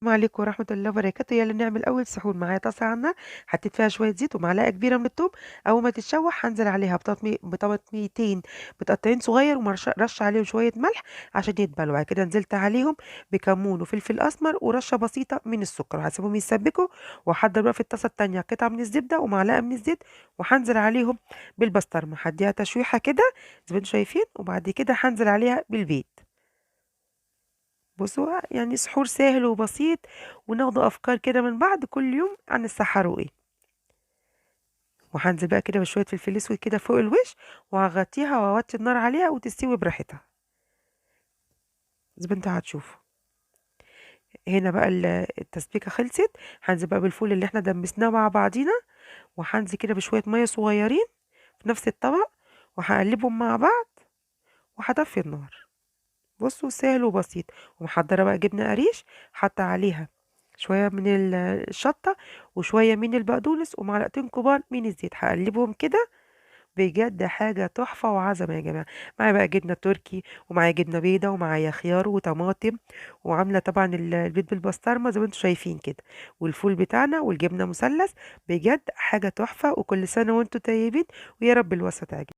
السلام عليكم ورحمة الله وبركاته. يلا نعمل أول سحور. معايا طاسة على النار، حطيت فيها شوية زيت ومعلقة كبيرة من التوم. أول ما تتشوح هنزل عليها بطماطميتين متقطعين صغير رش عليهم شوية ملح عشان يتبلوا. بعد كده نزلت عليهم بكمون وفلفل أسمر ورشة بسيطة من السكر وهسيبهم يتسبكوا. وأحضر بقى في الطاسة التانية قطعة من الزبدة ومعلقة من الزيت، وهنزل عليهم بالبسطرمة هديها تشويحة كده زي ما انتم شايفين، وبعد كده هنزل عليها بالبيض. بُصّوا يعني سحور سهل وبسيط، وناخدوا أفكار كده من بعض كل يوم عن السحروا إيه. وهانزل بقى كده بشوية فلفل أسود كده فوق الوش، وهاغطيها وأوطّي النار عليها وتستوي براحتها، زي ما أنتم هتشوفوا. هنا بقى التسبيكة خلصت. هانزل بقى بالفول اللي إحنا دمسناه مع بعضينا، وهانزل كده بشوية مَيّة صغيّرين في نفس الطبق، وهاقلّبهم مع بعض، وهاطفّي النار. بُصّوا سهل وبسيط. ومحضّرة بقى جبنة قريش، حاطة عليها شوية من الشطة وشوية من البقدونس ومعلقتين كبار من الزيت، هاقلّبهم كده. بجد حاجة تحفة وعظمة يا جماعة. معايا بقى جبنة تركي، ومعايا جبنة بيضا، ومعايا خيار وطماطم، وعاملة طبعًا البيض بالبسطرمة زي ما أنتم شايفين كده، والفول بتاعنا والجبنة مثلث. بجد حاجة تحفة، وكل سنة وأنتم طيبين، ويا رب الوصفة تعجبكم.